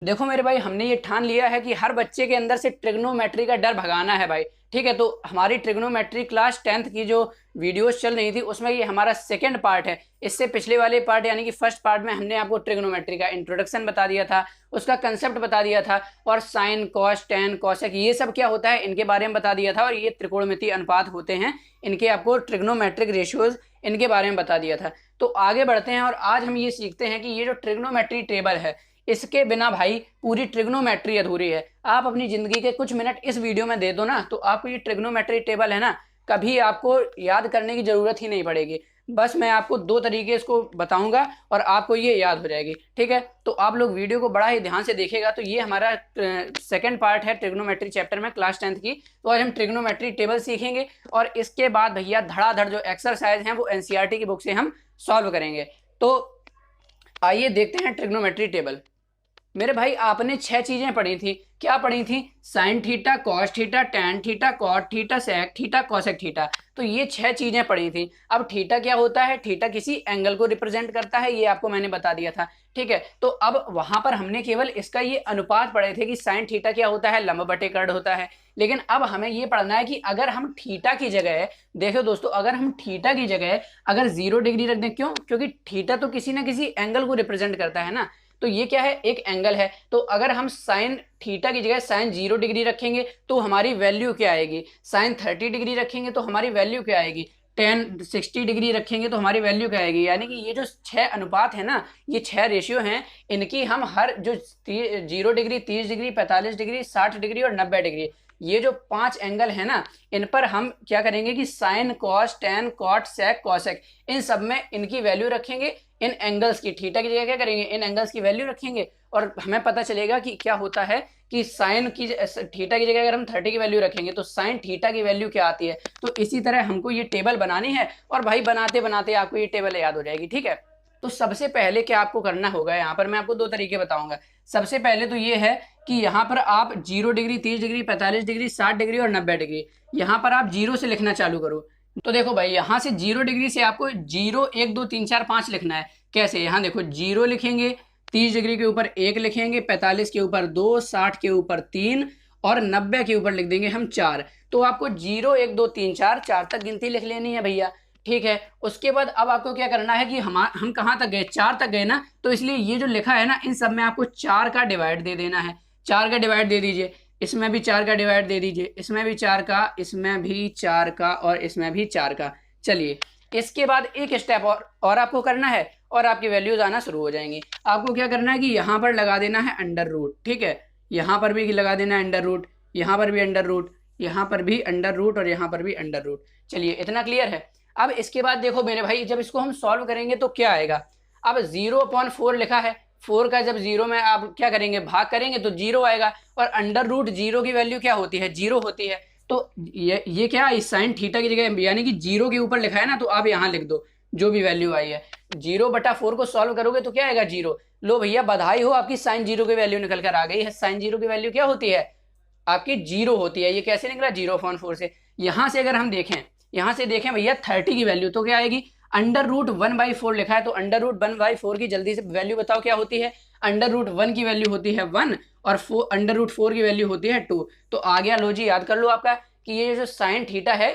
देखो मेरे भाई, हमने ये ठान लिया है कि हर बच्चे के अंदर से ट्रिग्नोमेट्री का डर भगाना है भाई। ठीक है, तो हमारी ट्रिग्नोमेट्री क्लास 10th की जो वीडियोस चल रही थी उसमें ये हमारा सेकंड पार्ट है। इससे पिछले वाले पार्ट यानी कि फर्स्ट पार्ट में हमने आपको ट्रिग्नोमेट्री का इंट्रोडक्शन बता दिया था, उसका कंसेप्ट बता दिया था, और साइन कॉस टेन कॉसेक ये सब क्या होता है इनके बारे में बता दिया था, और ये त्रिकोणमितीय अनुपात होते हैं इनके, आपको ट्रिग्नोमेट्रिक रेशियोज इनके बारे में बता दिया था। तो आगे बढ़ते हैं और आज हम ये सीखते हैं कि ये जो ट्रिग्नोमेट्री टेबल है इसके बिना भाई पूरी ट्रिग्नोमेट्री अधूरी है। आप अपनी जिंदगी के कुछ मिनट इस वीडियो में दे दो ना, तो आपको ये ट्रिग्नोमेट्री टेबल है ना, कभी आपको याद करने की जरूरत ही नहीं पड़ेगी। बस मैं आपको दो तरीके इसको बताऊंगा और आपको ये याद हो जाएगी। ठीक है, तो आप लोग वीडियो को बड़ा ही ध्यान से देखिएगा। तो ये हमारा सेकंड पार्ट है ट्रिग्नोमेट्री चैप्टर में क्लास 10th की। तो आज हम ट्रिग्नोमेट्री टेबल सीखेंगे और इसके बाद भैया धड़ाधड़ जो एक्सरसाइज हैं वो एनसीईआरटी की बुक से हम सॉल्व करेंगे। तो आइए देखते हैं ट्रिग्नोमेट्री टेबल। मेरे भाई आपने 6 चीजें पढ़ी थी, क्या पढ़ी थी? Sine theta, cos theta, tan theta, cot theta, sec theta, cosec theta. तो ये 6 चीजें पढ़ी थी। अब थीटा क्या होता है? थीटा किसी एंगल को रिप्रेजेंट करता है, ये आपको मैंने बता दिया था। ठीक है, तो अब वहां पर हमने केवल इसका ये अनुपात पढ़े थे कि साइन थीटा क्या होता है, लंब बटे कर्ण होता है। लेकिन अब हमें ये पढ़ना है कि अगर हम थीटा की जगह, देखो दोस्तों, अगर हम थीटा की जगह अगर 0 डिग्री रख दें, क्यों? क्योंकि थीटा तो किसी ना किसी एंगल को रिप्रेजेंट करता है ना। तो ये क्या है? एक एंगल है। तो अगर हम साइन थीटा की जगह साइन 0 डिग्री रखेंगे तो हमारी वैल्यू क्या आएगी? साइन 30 डिग्री रखेंगे तो हमारी वैल्यू क्या आएगी? टेन 60 डिग्री रखेंगे तो हमारी वैल्यू क्या आएगी? यानी कि ये जो 6 अनुपात है ना, ये 6 रेशियो हैं, इनकी हम हर जो 0 डिग्री, 30 डिग्री, 45 डिग्री, 60 डिग्री और 90 डिग्री, ये जो 5 एंगल है ना, इन पर हम क्या करेंगे कि sin cos tan cot sec cosec इन सब में इनकी वैल्यू रखेंगे। इन एंगल्स की, थीटा की जगह क्या करेंगे? इन एंगल्स की वैल्यू रखेंगे और हमें पता चलेगा कि क्या होता है कि साइन की, थीटा की जगह अगर हम 30 की वैल्यू रखेंगे तो साइन थीटा की वैल्यू क्या आती है। तो इसी तरह हमको ये टेबल बनानी है और भाई बनाते बनाते आपको ये टेबल याद हो जाएगी। ठीक है, तो सबसे पहले क्या आपको करना होगा, यहाँ पर मैं आपको दो तरीके बताऊंगा। सबसे पहले तो ये है कि यहाँ पर आप 0 डिग्री, 30 डिग्री, 45 डिग्री, 60 डिग्री और 90 डिग्री, यहाँ पर आप जीरो से लिखना चालू करो। तो देखो भाई, यहाँ से 0 डिग्री से आपको 0 1 2 3 4 5 लिखना है। कैसे? यहाँ देखो, 0 लिखेंगे, 30 डिग्री के ऊपर 1 लिखेंगे, 45 के ऊपर 2, 60 के ऊपर 3 और 90 के ऊपर लिख देंगे हम 4। तो आपको 0 1 2 3 4 4 तक गिनती लिख लेनी है भैया। ठीक है, उसके बाद अब आपको क्या करना है कि हम कहाँ तक गए? 4 तक गए ना, तो इसलिए ये जो लिखा है ना, इन सब में आपको 4 का डिवाइड दे देना है। 4 का डिवाइड दे दीजिए, इसमें भी 4 का डिवाइड दे दीजिए, इसमें भी 4 का, इसमें भी 4 का और इसमें भी 4 का। चलिए, इसके बाद एक स्टेप और आपको करना है और आपकी वैल्यूज आना शुरू हो जाएंगी। आपको क्या करना है कि यहाँ पर लगा देना है अंडर रूट। ठीक है, यहाँ पर भी लगा देना है अंडर रूट, यहाँ पर भी अंडर रूट, यहाँ पर भी अंडर रूट और यहाँ पर भी अंडर रूट। चलिए, इतना क्लियर है। अब इसके बाद देखो मेरे भाई, जब इसको हम सॉल्व करेंगे तो क्या आएगा? अब 0/4 लिखा है, 4 का जब 0 में आप क्या करेंगे? भाग करेंगे तो 0 आएगा। और अंडर रूट 0 की वैल्यू क्या होती है? 0 होती है। तो ये क्या, इस साइन थीटा की जगह यानी कि 0 के ऊपर लिखा है ना, तो आप यहाँ लिख दो जो भी वैल्यू आई है। 0/4 को सॉल्व करोगे तो क्या आएगा? 0। लो भैया, बधाई हो, आपकी साइन 0 की वैल्यू निकल कर आ गई है। साइन 0 की वैल्यू क्या होती है? आपकी 0 होती है। ये कैसे निकला? 0/4 से। यहां से अगर हम देखें, यहां से देखें भैया 30 की वैल्यू तो क्या आएगी? अंडर रूट 1/4 लिखा है, तो अंडर रूट 1/4 की जल्दी से वैल्यू बताओ क्या होती है? अंडर रूट 1 की वैल्यू होती है 1 और अंडर रूट 4 की वैल्यू होती है 2। तो आ गया। लो जी, याद कर लो आपका कि ये जो साइन थीटा है,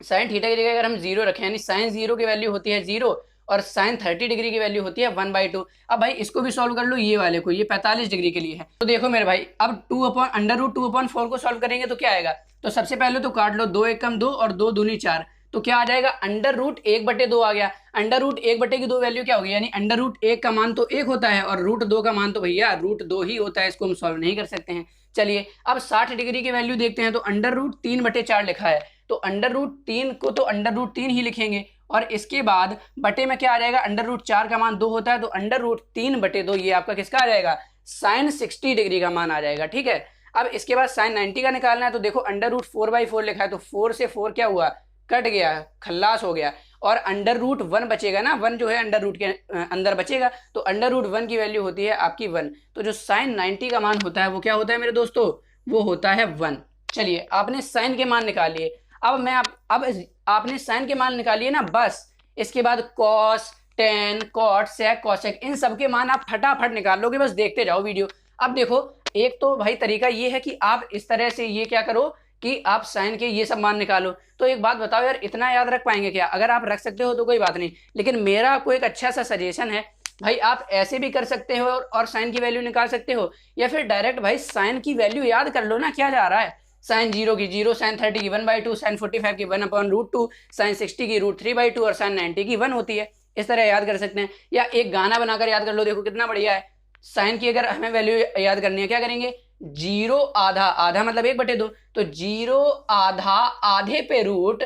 साइन थीटा की जगह अगर हम 0 रखें, यानी साइन 0 की वैल्यू होती है 0 और साइन 30 डिग्री की वैल्यू होती है 1/2। अब भाई इसको भी सॉल्व कर लो, ये वाले को, ये 45 डिग्री के लिए है। तो देखो मेरे भाई, अब अंडर रूट 2/4 को सॉल्व करेंगे तो क्या आएगा? तो सबसे पहले तो काट लो, 2 एकम 2 और 2 दूनी 4। तो क्या आ जाएगा? अंडर रूट 1/2 आ गया। अंडर रूट 1/2 वैल्यू क्या होगी? यानी अंडर रूट 1 का मान तो 1 होता है और रूट 2 का मान तो भैया रूट 2 ही होता है। इसको हम सॉल्व नहीं कर सकते हैं। चलिए, अब 60 डिग्री की वैल्यू देखते हैं। तो अंडर रूट 3/4 लिखा है, तो अंडर रूट 3 को तो अंडर रूट 3 ही लिखेंगे और इसके बाद बटे में क्या आ जाएगा? अंडर रूट 4 का मान 2 होता है, तो अंडर रूट 3/2 ये आपका किसका आ जाएगा? साइन 60 डिग्री का मान आ जाएगा। ठीक है, अब इसके बाद साइन 90 का निकालना है। तो देखो, अंडर रूट 4/4 लिखा है, तो 4 से 4 क्या हुआ? कट गया, खल्लास हो गया। और अंडर रूट 1 बचेगा ना, 1 जो है अंडर रूट के अंदर बचेगा, तो अंडर रूट 1 की वैल्यू होती है आपकी 1। तो जो साइन 90 का मान होता है वो क्या होता है मेरे दोस्तों? वो होता है 1। चलिए, आपने साइन के मान निकाल लिए। अब अब आपने साइन के मान निकालिए ना, बस इसके बाद cos tan cot sec cosec इन सब के मान आप फटाफट निकाल लोगे। बस देखते जाओ वीडियो। अब देखो एक तो भाई तरीका ये है कि आप इस तरह से ये क्या करो कि आप साइन के ये सब मान निकालो। तो एक बात बताओ यार, इतना याद रख पाएंगे क्या? अगर आप रख सकते हो तो कोई बात नहीं, लेकिन मेरा आपको एक अच्छा सा सजेशन है भाई, आप ऐसे भी कर सकते हो और साइन की वैल्यू निकाल सकते हो, या फिर डायरेक्ट भाई साइन की वैल्यू याद कर लो ना, क्या जा रहा है। साइन 0 की 0, साइन 30 की 1/2, साइन 45 की 1/√2, साइन 60 की √3/2 और साइन 90 की 1 होती है। इस तरह याद कर सकते हैं, या एक गाना बनाकर याद कर लो, देखो कितना बढ़िया है। साइन की अगर हमें वैल्यू याद करनी है, क्या करेंगे? 0 आधा, आधा मतलब 1/2, तो 0 आधा आधे पे रूट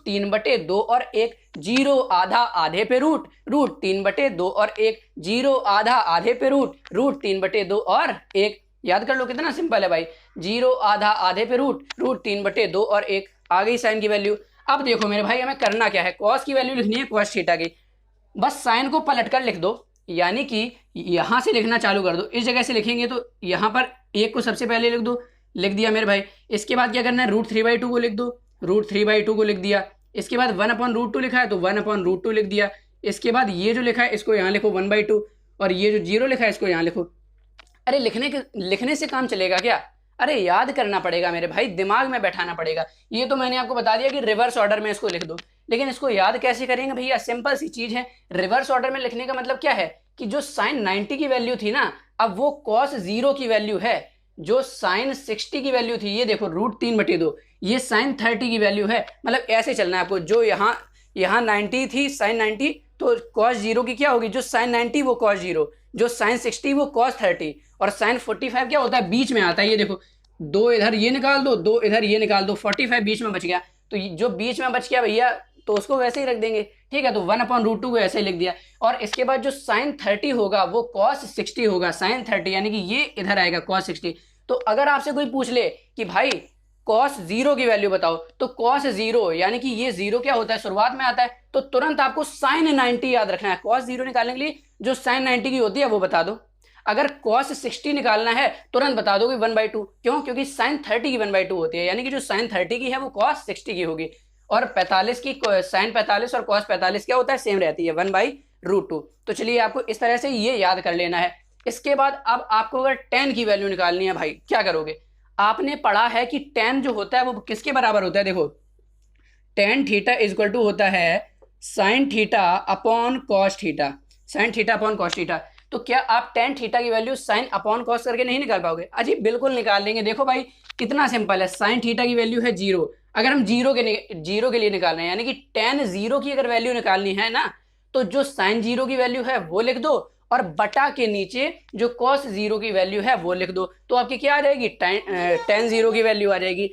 3/2 और 1, 0 आधा आधे पे रूट 3/2 और 1, 0 आधा आधे पे रूट 3/2 और 1। याद कर लो कितना सिंपल है भाई, 0 आधा आधे पे रूट 3/2 और 1, आ गई साइन की वैल्यू। अब देखो मेरे भाई, हमें करना क्या है, कॉस की वैल्यू लिखनी है, कॉस थीटा की। बस साइन को पलट कर लिख दो, यानी कि यहां से लिखना चालू कर दो। इस जगह से लिखेंगे तो यहां पर 1 को सबसे पहले लिख दो, लिख दिया मेरे भाई। इसके बाद क्या करना है, √3/2 को लिख दो, √3/2 को लिख दिया। इसके बाद 1/√2 लिखा है तो 1/√2 लिख दिया। इसके बाद ये जो लिखा है इसको यहाँ लिखो 1/2, और ये जो 0 लिखा है इसको यहाँ लिखो। अरे लिखने से काम चलेगा क्या? अरे याद करना पड़ेगा मेरे भाई, दिमाग में बैठाना पड़ेगा। ये तो मैंने आपको बता दिया कि रिवर्स ऑर्डर में इसको लिख दो, लेकिन इसको याद कैसे करेंगे भैया? सिंपल सी चीज है। रिवर्स ऑर्डर में लिखने का मतलब क्या है कि जो साइन 90 की वैल्यू थी ना, अब वो कॉस 0 की वैल्यू है। जो साइन 60 की वैल्यू थी, ये देखो √3/2, ये साइन 30 की वैल्यू है। मतलब ऐसे चलना है आपको, जो यहाँ 90 थी साइन 90, तो कॉस 0 की क्या होगी? जो साइन 90 वो कॉस 0, जो साइन 60 वो कॉस 30, और साइन 45 क्या होता है? बीच में आता है। ये देखो, 2 इधर ये निकाल दो, 2 इधर ये निकाल दो, 45 बीच में बच गया। तो जो बीच में बच गया भैया, तो उसको वैसे ही रख देंगे, ठीक है। तो 1/√2 को ऐसे ही लिख दिया। और इसके बाद जो साइन 30 होगा वो कॉस 60 होगा, साइन 30, यानी कि ये इधर आएगा कॉस 60। तो अगर आपसे कोई पूछ ले कि भाई कॉस 0 की वैल्यू बताओ, तो कॉस 0 यानी कि ये 0 क्या होता है? शुरुआत में आता है। तो तुरंत आपको साइन 90 याद रखना है। कॉस 0 निकालने के लिए जो साइन 90 की होती है वो बता दो। अगर कॉस 60 निकालना है तुरंत बता दोगे 1/2। क्यों? क्योंकि साइन 30 की 1/2 होती है, यानी कि जो साइन 30 की है वो कॉस 60 की होगी। और 45 की साइन 45 और कॉस 45 क्या होता है? सेम रहती है, 1/√2। तो चलिए आपको इस तरह से ये याद कर लेना है। इसके बाद अब आपको अगर tan की वैल्यू निकालनी है भाई, क्या करोगे? आपने पढ़ा है कि tan जो होता है वो किसके बराबर होता है? देखो, tan थीटा इक्वल टू होता है sine theta upon cos theta, sine theta upon cos theta. तो क्या आप tan थीटा की वैल्यू साइन अपॉन कॉस करके नहीं निकाल पाओगे? अजी बिल्कुल निकाल लेंगे। देखो भाई कितना सिंपल है, साइन थीटा की वैल्यू है 0। अगर हम 0 के लिए निकाल रहे हैं, यानी कि tan 0 की अगर वैल्यू निकालनी है ना, तो जो साइन 0 की वैल्यू है वो लिख दो, और बटा के नीचे जो कॉस 0 की वैल्यू है वो लिख दो। तो आपकी क्या आ जाएगी? tan 0 की वैल्यू आ जाएगी,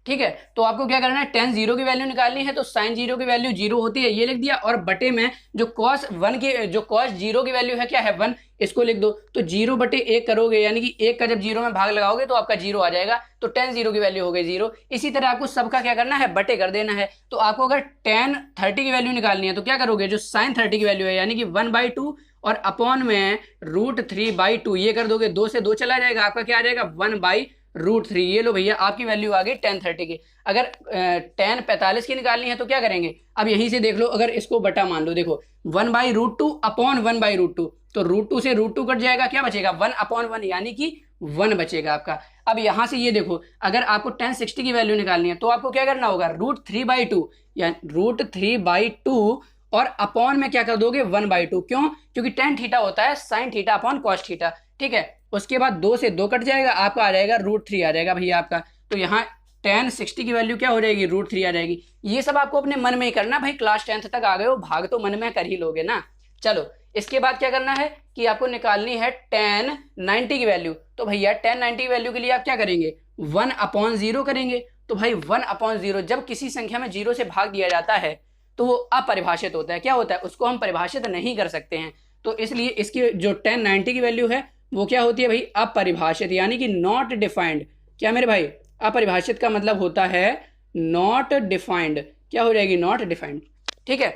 ठीक है। तो आपको क्या करना है, tan 0 की वैल्यू निकालनी है, तो साइन 0 की वैल्यू 0 होती है, ये लिख दिया। और बटे में जो cos 0 की वैल्यू है क्या है? 1, इसको लिख दो। तो 0/1 करोगे, यानी कि 1 का जब 0 में भाग लगाओगे तो आपका 0 आ जाएगा। तो tan 0 की वैल्यू हो गई 0। इसी तरह आपको सबका क्या करना है? बटे कर देना है। तो आपको अगर tan 30 की वैल्यू निकालनी है तो क्या करोगे? जो साइन 30 की वैल्यू है, यानी कि 1/2 और अपॉन में √3/2, ये कर दोगे, 2 से 2 चला जाएगा, आपका क्या आ जाएगा? 1/√3। ये लो भैया, आपकी वैल्यू आ गई tan 30 की। अगर tan 45 की निकालनी है तो क्या करेंगे? अब यहीं से देख लो, अगर इसको बटा मान लो, देखो 1/√2 अपॉन 1/√2, तो √2 से √2 कट जाएगा, क्या बचेगा? 1/1, यानी कि 1 बचेगा आपका। अब यहां से ये देखो, अगर आपको tan 60 की वैल्यू निकालनी है तो आपको क्या करना होगा? √3/2, यानी √3/2 और अपॉन में क्या कर दोगे? 1/2। क्यों? क्योंकि tan थीटा होता है sine theta upon cos theta, ठीक है। उसके बाद 2 से 2 कट जाएगा, आपका आ जाएगा √3 आ जाएगा भैया आपका। तो यहाँ tan 60 की वैल्यू क्या हो जाएगी? √3 आ जाएगी। ये सब आपको अपने मन में ही करना भाई, क्लास 10th तक आ गए हो, भाग तो मन में कर ही लोगे ना। चलो, इसके बाद क्या करना है कि आपको निकालनी है tan 90 की वैल्यू। तो भैया tan 90 की वैल्यू के लिए आप क्या करेंगे? 1/0 करेंगे। तो भाई 1/0 जब किसी संख्या में 0 से भाग दिया जाता है तो वो अपरिभाषित होता है। क्या होता है? उसको हम परिभाषित नहीं कर सकते हैं। तो इसलिए इसकी जो tan 90 की वैल्यू है वो क्या होती है भाई? अपरिभाषित, यानी कि नॉट डिफाइंड। क्या मेरे भाई? अपरिभाषित का मतलब होता है नॉट डिफाइंड। क्या हो जाएगी? नॉट डिफाइंड, ठीक है।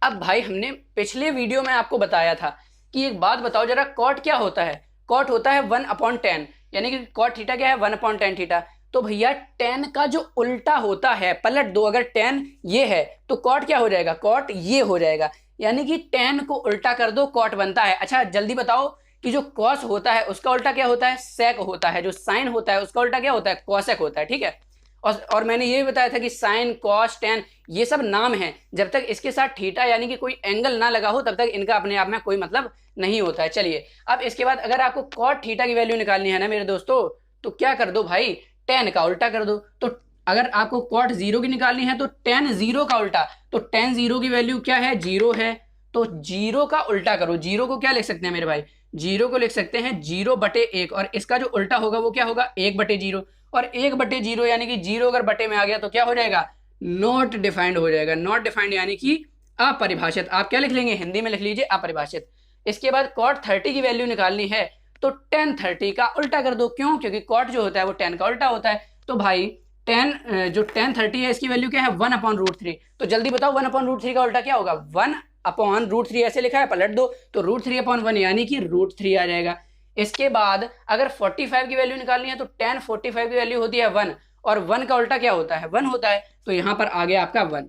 अब भाई हमने पिछले वीडियो में आपको बताया था कि एक बात बताओ जरा, कॉट क्या होता है? कॉट होता है 1/10, यानी कि कॉट थीटा क्या है? 1/10 थीटा। तो भैया tan का जो उल्टा होता है, पलट दो, अगर tan ये है तो कॉट क्या हो जाएगा? कॉट ये हो जाएगा, यानी कि tan को उल्टा कर दो, कॉट बनता है। अच्छा जल्दी बताओ कि जो कॉस होता है उसका उल्टा क्या होता है, सेक होता है, जो साइन होता है उसका उल्टा क्या होता है, कॉसेक होता है। ठीक है, और मैंने ये भी बताया था कि साइन कॉस टेन ये सब नाम हैं, जब तक इसके साथ थीटा यानी कि कोई एंगल ना लगा हो तब तक इनका अपने आप में कोई मतलब नहीं होता है। चलिए अब इसके बाद अगर आपको कॉट थीटा की वैल्यू निकालनी है ना मेरे दोस्तों, तो क्या कर दो भाई, टेन का उल्टा कर दो। तो अगर आपको कॉट जीरो की निकालनी है तो टेन जीरो का उल्टा, तो टेन जीरो की वैल्यू क्या है, जीरो है, तो जीरो का उल्टा करो। जीरो को क्या लिख सकते हैं मेरे भाई, जीरो को लिख सकते हैं जीरो बटे एक, और इसका जो उल्टा होगा वो क्या होगा, एक बटे जीरो, और एक बटे जीरो यानी कि जीरो अगर बटे में आ गया तो क्या हो जाएगा, नॉट डिफाइंड हो जाएगा। नॉट डिफाइंड यानी कि अपरिभाषित। आप क्या लिख लेंगे, हिंदी में लिख लीजिए अपरिभाषित। इसके बाद कॉट 30 की वैल्यू निकालनी है तो टेन 30 का उल्टा कर दो। क्यों, क्योंकि कॉट जो होता है वो टेन का उल्टा होता है। तो भाई जो टेन 30 है इसकी वैल्यू क्या है, 1/√3। तो जल्दी बताओ 1/√3 का उल्टा क्या होगा, 1/√3 ऐसे लिखा है, पलट दो तो √3/1 यानी कि √3 आ जाएगा। इसके बाद अगर 45 की वैल्यू निकालनी है तो tan 45 की वैल्यू होती है 1, और 1 का उल्टा क्या होता है, 1 होता है, तो यहां पर आ गया आपका 1।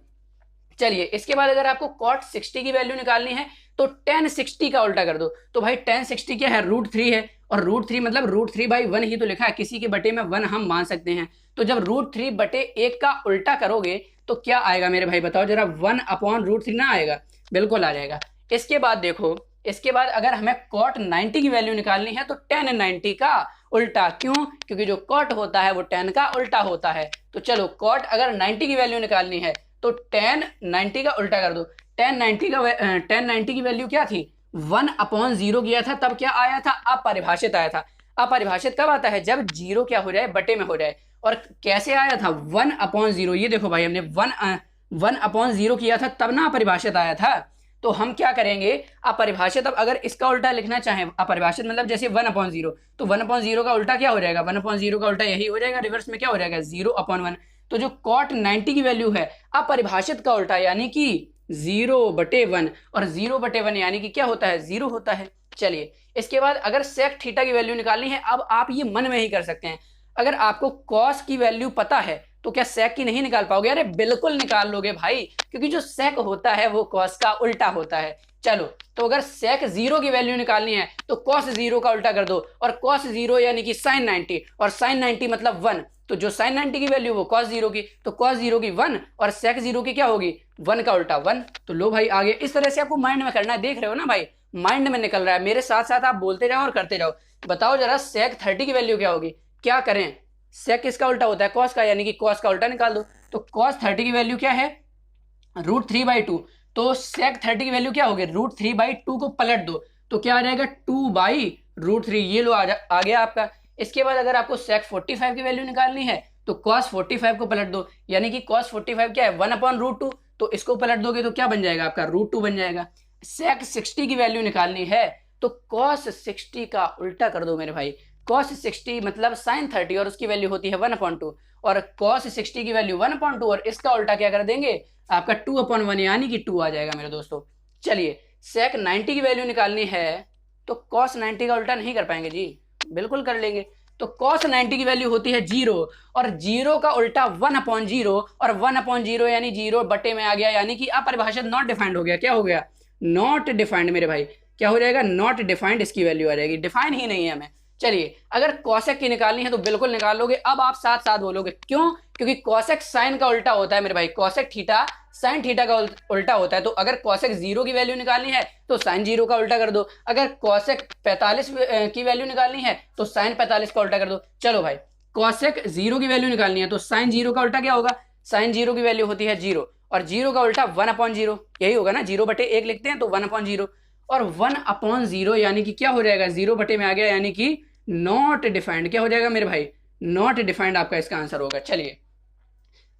चलिए इसके बाद अगर आपको cot 60 की वैल्यू निकालनी है तो tan 60 का उल्टा कर दो। तो भाई tan 60 क्या है, √3 है, और √3 मतलब √3/1 ही तो लिखा है, किसी के बटे में 1 हम मान सकते हैं। तो जब √3/1 का उल्टा करोगे तो क्या आएगा मेरे भाई, बताओ जरा, 1/√3 ना आएगा, बिल्कुल आ जाएगा। इसके बाद देखो, इसके बाद अगर हमें cot 90 की वैल्यू निकालनी है तो tan 90 का उल्टा। क्यों, क्योंकि जो cot होता है वो tan का उल्टा होता है। तो चलो cot अगर 90 की वैल्यू निकालनी है तो tan 90 का उल्टा कर दो। tan 90 की वैल्यू क्या थी, 1/0 किया था, तब क्या आया था, अपरिभाषित आया था। अपरिभाषित कब आता है, जब जीरो क्या हो जाए, बटे में हो जाए। और कैसे आया था, 1/0। ये देखो भाई हमने 1/0 किया था तब ना अपरिभाषित आया था। तो हम क्या करेंगे, अपरिभाषित, अब अगर इसका उल्टा लिखना चाहें, अपरिभाषित मतलब जैसे 1/0, तो 1/0 का उल्टा क्या हो जाएगा, 1/0 का उल्टा यही हो जाएगा, रिवर्स में क्या हो जाएगा, 0/1। तो जो cot 90 की वैल्यू है अपरिभाषित का उल्टा यानी कि 0/1, और 0/1 यानी कि क्या होता है, 0 होता है। चलिए इसके बाद अगर sec थीटा की वैल्यू निकालनी है, अब आप ये मन में ही कर सकते हैं। अगर आपको cos की वैल्यू पता है तो क्या sec की नहीं निकाल पाओगे, अरे बिल्कुल निकाल लोगे भाई, क्योंकि जो sec होता है वो cos का उल्टा होता है। चलो तो अगर sec 0 की वैल्यू निकालनी है तो cos 0 का उल्टा कर दो, और cos 0 यानी कि sin 90, और sin 90 मतलब 1, तो जो sin 90 की वैल्यू वो cos 0 की, तो cos 0 की 1 और sec 0 की क्या होगी, 1 का उल्टा 1। तो लो भाई आगे इस तरह से आपको माइंड में करना है, देख रहे हो ना भाई, माइंड में निकल रहा है, मेरे साथ साथ आप बोलते जाओ और करते जाओ। बताओ जरा sec 30 की वैल्यू क्या होगी, क्या करें, sec किसका उल्टा होता है, cos का, यानी कि cos का उल्टा निकाल दो। तो cos 30 की वैल्यू क्या है, √3/2, तो sec 30 की वैल्यू क्या होगी, √3/2 को पलट दो तो क्या आ जाएगा, 2/√3। ये लो आ गया आपका। इसके बाद अगर आपको sec 45 की वैल्यू निकालनी है तो cos 45 को पलट दो, यानी कि cos 45 क्या है, 1/√2, तो इसको पलट दोगे तो क्या बन जाएगा आपका, √2 बन जाएगा। sec 60 की वैल्यू निकालनी है तो cos 60 का उल्टा कर दो मेरे भाई। cos 60 मतलब sin 30, और उसकी वैल्यू होती है 1/2, और cos 60 की वैल्यू 1/2, और इसका उल्टा क्या कर देंगे, आपका 2/1 यानी कि 2 आ जाएगा मेरे दोस्तों। चलिए sec 90 की वैल्यू निकालनी है तो cos 90 का उल्टा नहीं कर पाएंगे जी, बिल्कुल कर लेंगे। तो cos 90 की वैल्यू होती है 0, और 0 का उल्टा 1/0, और 1/0 यानी 0 बटे में आ गया, यानी कि अपरिभाषित, नॉट डिफाइंड हो गया। क्या हो गया, नॉट डिफाइंड मेरे भाई, क्या हो जाएगा, नॉट डिफाइंड, इसकी वैल्यू आ जाएगी, डिफाइन ही नहीं है हमें। चलिए अगर cosec की निकालनी है तो बिल्कुल निकाल लोगे। अब आप साथ साथ बोलोगे क्यों, क्योंकि cosec sin का उल्टा होता है मेरे भाई, cosec थीटा sin थीटा का उल्टा होता है। तो अगर cosec 0 की वैल्यू निकालनी है तो sin 0 का उल्टा कर दो, अगर cosec 45 की वैल्यू निकालनी है तो sin 45 का उल्टा कर दो। चलो भाई cosec 0 की वैल्यू निकालनी है तो sin 0 का उल्टा क्या होगा, sin 0 की वैल्यू होती है 0, और 0 का उल्टा 1/0, यही होगा ना, 0/1 लिखते हैं तो 1/0, और 1/0 यानी कि क्या हो जाएगा, 0 बटे में आ गया, यानी कि नॉट डिफाइंड। क्या हो जाएगा मेरे भाई, नॉट डिफाइंड आपका इसका आंसर होगा। चलिए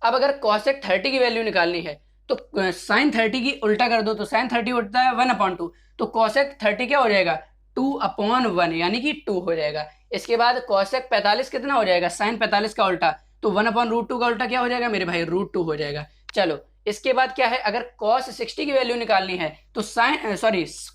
अब अगर cosec 30 की वैल्यू निकालनी है तो sin 30 की उल्टा कर दो, तो sin 30 उल्टा है 1/2, तो cosec 30 क्या हो जाएगा, 2/1 यानी कि 2 हो जाएगा। इसके बाद cosec 45 कितना हो जाएगा, sin 45 का उल्टा, तो 1/√2 का उल्टा क्या हो जाएगा मेरे भाई, √2 हो जाएगा। चलो इसके बाद क्या है, अगर cos 60 की वैल्यू निकालनी है तो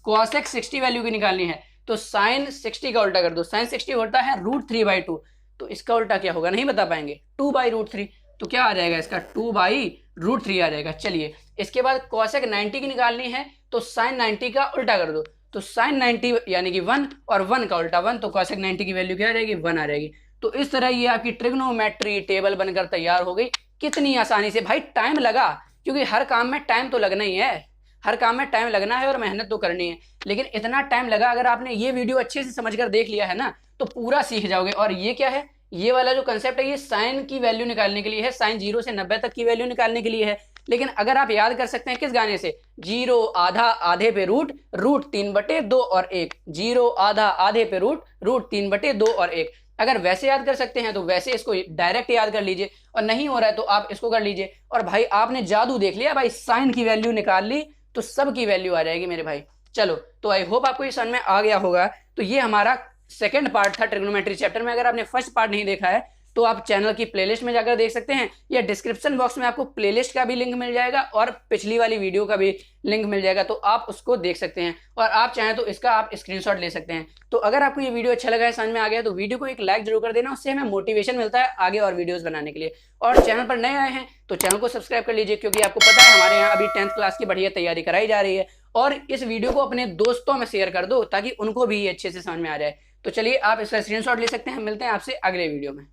cosec 60 वैल्यू की निकालनी है तो sin 60 का उल्टा कर दो, sin 60 होता है √3/2, तो इसका उल्टा क्या होगा नहीं बता पाएंगे, 2/√3, तो क्या आ जाएगा इसका, 2/√3 आ जाएगा। चलिए इसके बाद cosec 90 की निकालनी है तो sin 90 का उल्टा कर दो, तो साइन 90 यानी कि 1 और 1 का उल्टा 1, तो कॉसेक 90 की वैल्यू क्या आ जाएगी, 1 आ जाएगी। तो इस तरह ये आपकी ट्रिग्नोमेट्री टेबल बनकर तैयार हो गई। कितनी आसानी से भाई, टाइम लगा, क्योंकि हर काम में टाइम तो लगना ही है, हर काम में टाइम लगना है और मेहनत तो करनी है, लेकिन इतना टाइम लगा। अगर आपने ये वीडियो अच्छे से समझकर देख लिया है ना तो पूरा सीख जाओगे। और ये क्या है, ये वाला जो कंसेप्ट है ये साइन की वैल्यू निकालने के लिए है, साइन 0 से 90 तक की वैल्यू निकालने के लिए है। लेकिन अगर आप याद कर सकते हैं किस गाने से, 0 आधा आधे पे रूट, रूट 3/2 और 1, 0 आधा आधे पे रूट, रूट 3/2 और 1। अगर वैसे याद कर सकते हैं तो वैसे इसको डायरेक्ट याद कर लीजिए, और नहीं हो रहा है तो आप इसको कर लीजिए। और भाई आपने जादू देख लिया भाई, साइन की वैल्यू निकाल ली तो सब की वैल्यू आ जाएगी मेरे भाई। चलो, तो आई होप आपको ये समझ में आ गया होगा। तो ये हमारा सेकंड पार्ट था ट्रिग्नोमेट्री चैप्टर में। अगर आपने फर्स्ट पार्ट नहीं देखा है तो आप चैनल की प्लेलिस्ट में जाकर देख सकते हैं, या डिस्क्रिप्शन बॉक्स में आपको प्लेलिस्ट का भी लिंक मिल जाएगा और पिछली वाली वीडियो का भी लिंक मिल जाएगा, तो आप उसको देख सकते हैं। और आप चाहें तो इसका आप स्क्रीनशॉट ले सकते हैं। तो अगर आपको ये वीडियो अच्छा लगा है, समझ में आ गया, तो वीडियो को एक लाइक जरूर कर देना, उससे हमें मोटिवेशन मिलता है आगे और वीडियोस बनाने के लिए। और चैनल पर नए आए हैं तो चैनल को सब्सक्राइब कर लीजिए, क्योंकि आपको पता है हमारे यहाँ अभी 10th क्लास की बढ़िया तैयारी कराई जा रही है। और इस वीडियो को अपने दोस्तों में शेयर कर दो ताकि उनको भी अच्छे से समझ में आ जाए। तो चलिए, आप इसका स्क्रीनशॉट ले सकते हैं। मिलते हैं आपसे अगले वीडियो में।